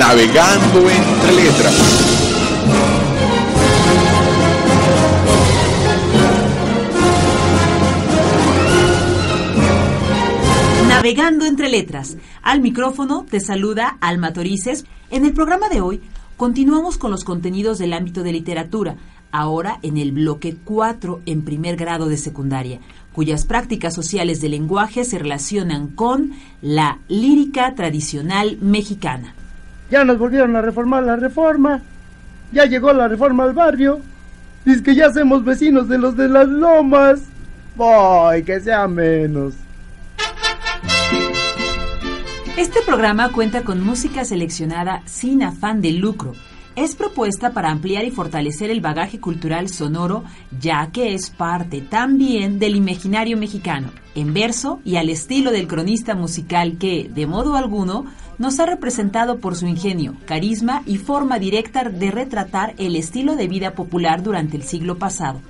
Navegando entre letras. Navegando entre letras. Al micrófono te saluda Alma Torices. En el programa de hoy continuamos con los contenidos del ámbito de literatura, ahora en el bloque 4 en primer grado de secundaria, cuyas prácticas sociales del lenguaje se relacionan con la lírica tradicional mexicana. Ya nos volvieron a reformar la reforma, ya llegó la reforma al barrio, dice que ya somos vecinos de los de las lomas. ¡Voy, que sea menos! Este programa cuenta con música seleccionada sin afán de lucro. Es propuesta para ampliar y fortalecer el bagaje cultural sonoro, ya que es parte también del imaginario mexicano, en verso y al estilo del cronista musical que, de modo alguno, nos ha representado por su ingenio, carisma y forma directa de retratar el estilo de vida popular durante el siglo pasado.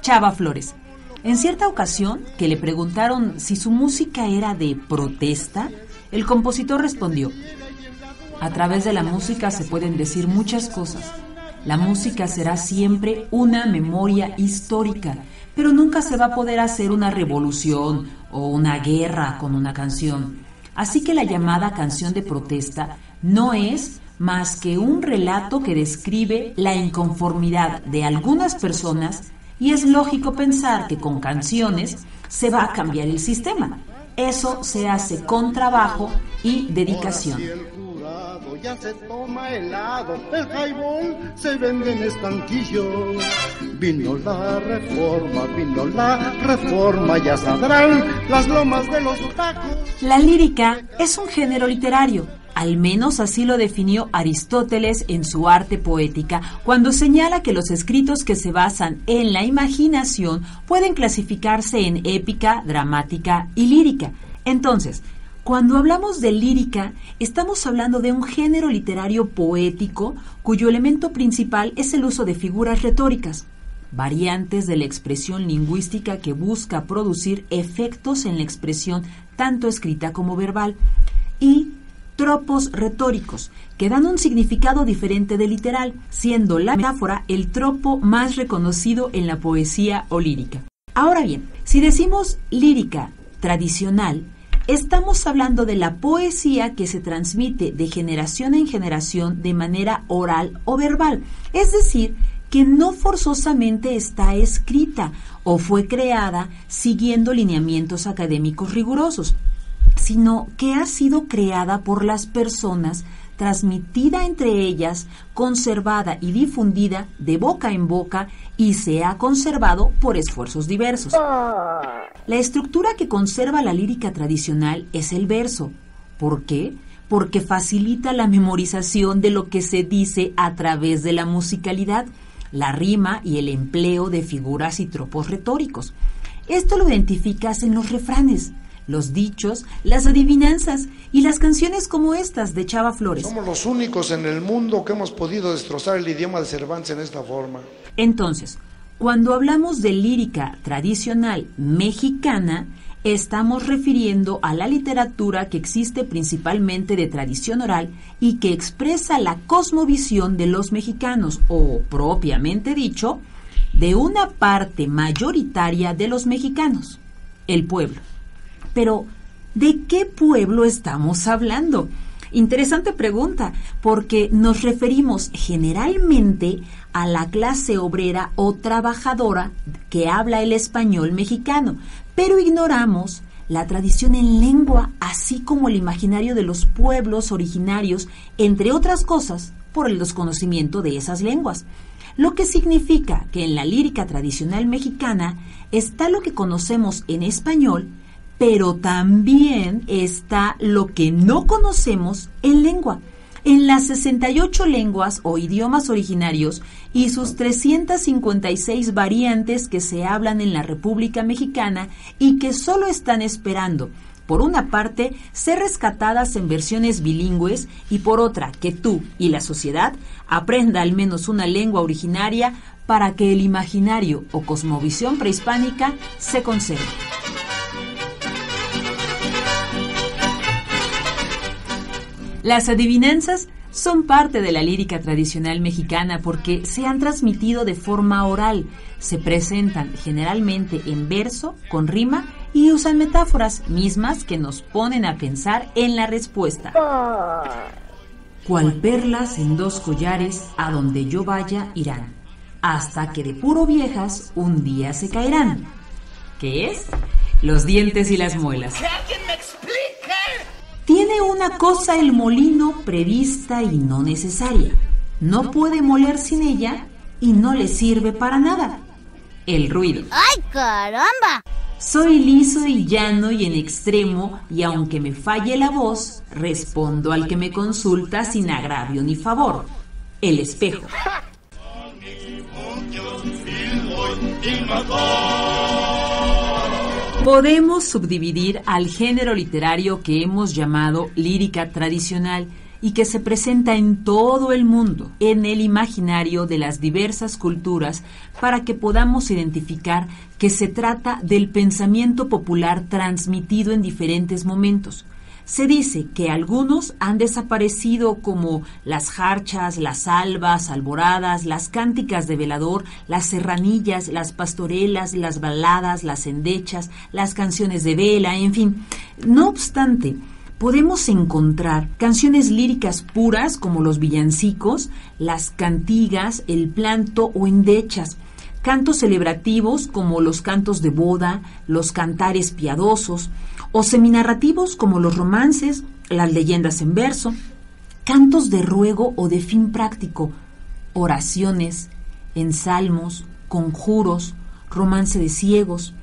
Chava Flores. En cierta ocasión, que le preguntaron si su música era de protesta, el compositor respondió: a través de la música se pueden decir muchas cosas. La música será siempre una memoria histórica, pero nunca se va a poder hacer una revolución o una guerra con una canción. Así que la llamada canción de protesta no es más que un relato que describe la inconformidad de algunas personas, y es lógico pensar que con canciones se va a cambiar el sistema. Eso se hace con trabajo y dedicación. Ya se toma helado, el highball se vende en estanquillo. Vino la reforma, ya sabrán las lomas de los tacos. La lírica es un género literario, al menos así lo definió Aristóteles en su Arte Poética, cuando señala que los escritos que se basan en la imaginación pueden clasificarse en épica, dramática y lírica. Entonces, cuando hablamos de lírica, estamos hablando de un género literario poético cuyo elemento principal es el uso de figuras retóricas, variantes de la expresión lingüística que busca producir efectos en la expresión tanto escrita como verbal, y tropos retóricos, que dan un significado diferente del literal, siendo la metáfora el tropo más reconocido en la poesía o lírica. Ahora bien, si decimos lírica tradicional, estamos hablando de la poesía que se transmite de generación en generación de manera oral o verbal, es decir, que no forzosamente está escrita o fue creada siguiendo lineamientos académicos rigurosos, sino que ha sido creada por las personas, transmitida entre ellas, conservada y difundida de boca en boca y se ha conservado por esfuerzos diversos. La estructura que conserva la lírica tradicional es el verso. ¿Por qué? Porque facilita la memorización de lo que se dice a través de la musicalidad, la rima y el empleo de figuras y tropos retóricos. Esto lo identificas en los refranes, los dichos, las adivinanzas y las canciones como estas de Chava Flores. Somos los únicos en el mundo que hemos podido destrozar el idioma de Cervantes en esta forma. Entonces, cuando hablamos de lírica tradicional mexicana, estamos refiriendo a la literatura que existe principalmente de tradición oral y que expresa la cosmovisión de los mexicanos, o propiamente dicho, de una parte mayoritaria de los mexicanos, el pueblo. Pero, ¿de qué pueblo estamos hablando? Interesante pregunta, porque nos referimos generalmente a la clase obrera o trabajadora que habla el español mexicano, pero ignoramos la tradición en lengua, así como el imaginario de los pueblos originarios, entre otras cosas, por el desconocimiento de esas lenguas. Lo que significa que en la lírica tradicional mexicana está lo que conocemos en español, pero también está lo que no conocemos en lengua. En las 68 lenguas o idiomas originarios y sus 356 variantes que se hablan en la República Mexicana y que solo están esperando, por una parte, ser rescatadas en versiones bilingües y por otra, que tú y la sociedad aprenda al menos una lengua originaria para que el imaginario o cosmovisión prehispánica se conserve. Las adivinanzas Son parte de la lírica tradicional mexicana porque se han transmitido de forma oral, se presentan generalmente en verso, con rima y usan metáforas mismas que nos ponen a pensar en la respuesta. Cual perlas en dos collares, a donde yo vaya irán, hasta que de puro viejas un día se caerán. ¿Qué es? Los dientes y las muelas. ¡Que alguien me explique! Tiene una cosa el molino prevista y no necesaria. No puede moler sin ella y no le sirve para nada. El ruido. ¡Ay, caramba! Soy liso y llano y en extremo, y aunque me falle la voz, respondo al que me consulta sin agravio ni favor. El espejo. Podemos subdividir al género literario que hemos llamado lírica tradicional y que se presenta en todo el mundo, en el imaginario de las diversas culturas, para que podamos identificar que se trata del pensamiento popular transmitido en diferentes momentos. Se dice que algunos han desaparecido, como las jarchas, las albas, alboradas, las cánticas de velador, las serranillas, las pastorelas, las baladas, las endechas, las canciones de vela, en fin. No obstante, podemos encontrar canciones líricas puras como los villancicos, las cantigas, el planto o endechas, cantos celebrativos como los cantos de boda, los cantares piadosos, o seminarrativos como los romances, las leyendas en verso, cantos de ruego o de fin práctico, oraciones, ensalmos, conjuros, romance de ciegos,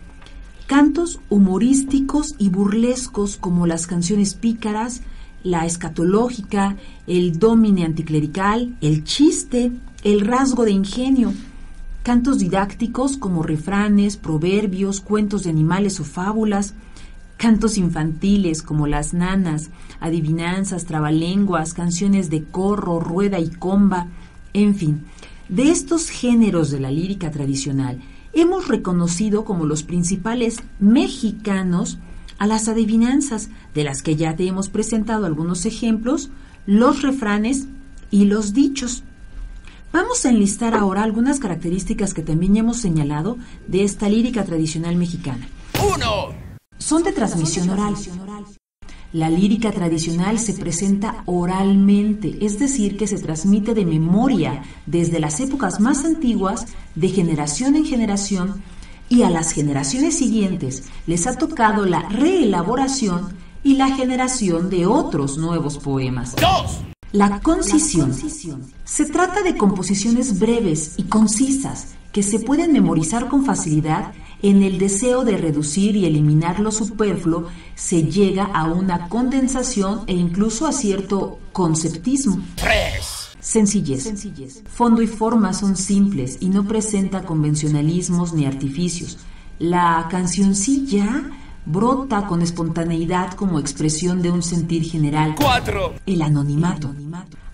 cantos humorísticos y burlescos como las canciones pícaras, la escatológica, el domine anticlerical, el chiste, el rasgo de ingenio, cantos didácticos como refranes, proverbios, cuentos de animales o fábulas, cantos infantiles como las nanas, adivinanzas, trabalenguas, canciones de corro, rueda y comba, en fin. De estos géneros de la lírica tradicional, hemos reconocido como los principales mexicanos a las adivinanzas, de las que ya te hemos presentado algunos ejemplos, los refranes y los dichos. Vamos a enlistar ahora algunas características que también ya hemos señalado de esta lírica tradicional mexicana. 1. Son de transmisión oral. La lírica tradicional se presenta oralmente, es decir, que se transmite de memoria desde las épocas más antiguas, de generación en generación, y a las generaciones siguientes les ha tocado la reelaboración y la generación de otros nuevos poemas. 2. La concisión. Se trata de composiciones breves y concisas que se pueden memorizar con facilidad. En el deseo de reducir y eliminar lo superfluo, se llega a una condensación e incluso a cierto conceptismo. 3. Sencillez. Fondo y forma son simples y no presenta convencionalismos ni artificios. La cancioncilla brota con espontaneidad como expresión de un sentir general. 4. El anonimato.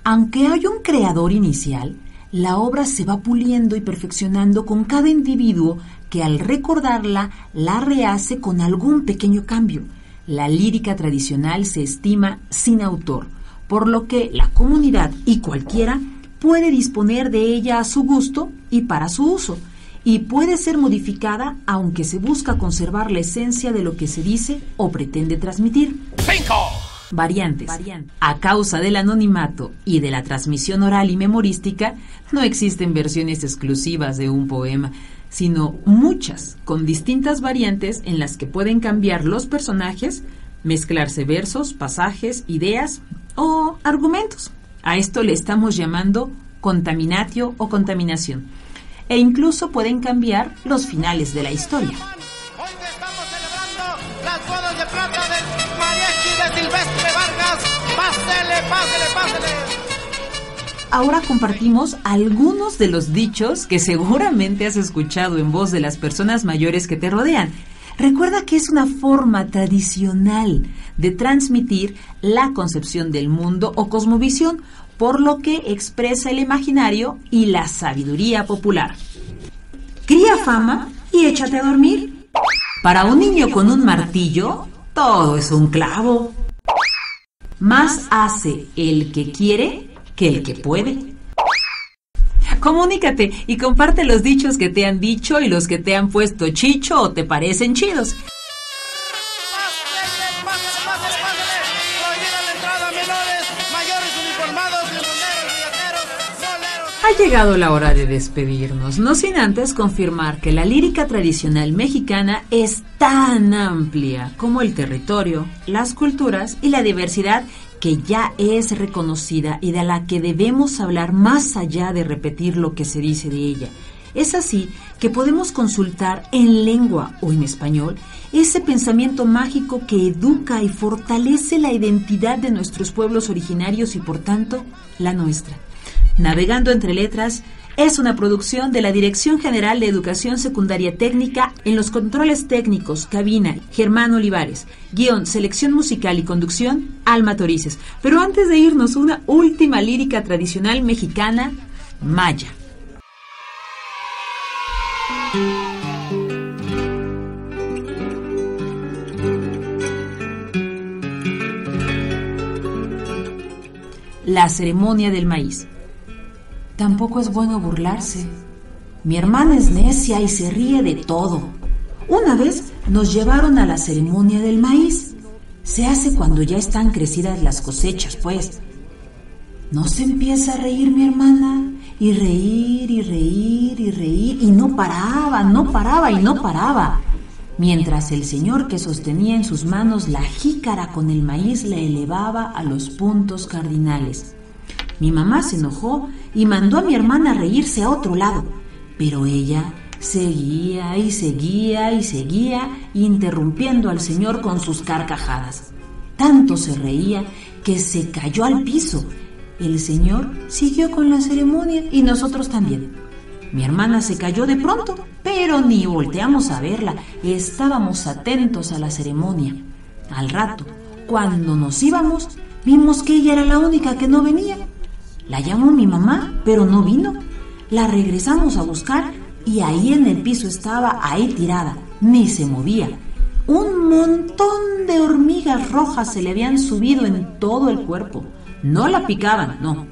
Aunque hay un creador inicial, la obra se va puliendo y perfeccionando con cada individuo que al recordarla la rehace con algún pequeño cambio. La lírica tradicional se estima sin autor, por lo que la comunidad y cualquiera puede disponer de ella a su gusto y para su uso, y puede ser modificada aunque se busca conservar la esencia de lo que se dice o pretende transmitir. 5. Variantes. A causa del anonimato y de la transmisión oral y memorística, no existen versiones exclusivas de un poema, sino muchas, con distintas variantes en las que pueden cambiar los personajes, mezclarse versos, pasajes, ideas o argumentos. A esto le estamos llamando contaminatio o contaminación. E incluso pueden cambiar los finales de la historia. Hoy que estamos celebrando las bodas de plata del mariachi de Silvestre Vargas. Pásele, pásele, pásele. Ahora compartimos algunos de los dichos que seguramente has escuchado en voz de las personas mayores que te rodean. Recuerda que es una forma tradicional de transmitir la concepción del mundo o cosmovisión, por lo que expresa el imaginario y la sabiduría popular. Cría fama y échate a dormir. Para un niño con un martillo, todo es un clavo. Más hace el que quiere que el que puede. Comunícate y comparte los dichos que te han dicho y los que te han puesto chicho o te parecen chidos. Pásale. Prohibida la entrada a menores, mayores uniformados, limoneros, viajeros, boleros. Ha llegado la hora de despedirnos, no sin antes confirmar que la lírica tradicional mexicana es tan amplia como el territorio, las culturas y la diversidad que ya es reconocida y de la que debemos hablar más allá de repetir lo que se dice de ella. Es así que podemos consultar en lengua o en español ese pensamiento mágico que educa y fortalece la identidad de nuestros pueblos originarios y por tanto la nuestra. Navegando entre letras es una producción de la Dirección General de Educación Secundaria Técnica. En los controles técnicos, cabina, Germán Olivares. Guión, selección musical y conducción, Alma Torices. Pero antes de irnos, una última lírica tradicional mexicana, maya. La ceremonia del maíz. Tampoco es bueno burlarse. Mi hermana es necia y se ríe de todo. Una vez nos llevaron a la ceremonia del maíz. Se hace cuando ya están crecidas las cosechas, pues. No se empieza a reír mi hermana, y reír, y reír, y reír, y no paraba, mientras el señor que sostenía en sus manos la jícara con el maíz la elevaba a los puntos cardinales. Mi mamá se enojó y mandó a mi hermana a reírse a otro lado, pero ella seguía y seguía y seguía, interrumpiendo al señor con sus carcajadas. Tanto se reía que se cayó al piso. El señor siguió con la ceremonia y nosotros también. Mi hermana se cayó de pronto, pero ni volteamos a verla. Estábamos atentos a la ceremonia. Al rato, cuando nos íbamos, vimos que ella era la única que no venía. La llamó mi mamá, pero no vino. La regresamos a buscar y ahí en el piso estaba, ahí tirada, ni se movía. Un montón de hormigas rojas se le habían subido en todo el cuerpo. No la picaban, no.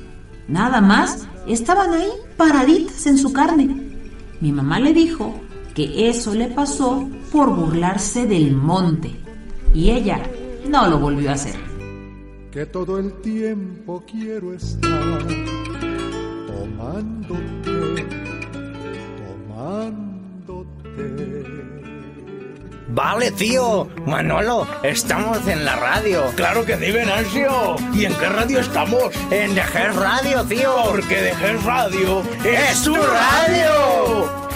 Nada más, estaban ahí paraditas en su carne. Mi mamá le dijo que eso le pasó por burlarse del monte. Y ella no lo volvió a hacer. Que todo el tiempo quiero estar tomándote. Vale, tío. Manolo, estamos en la radio. Claro que sí, Venancio. ¿Y en qué radio estamos? En The Gers Radio, tío. Porque The Gers Radio es tu radio.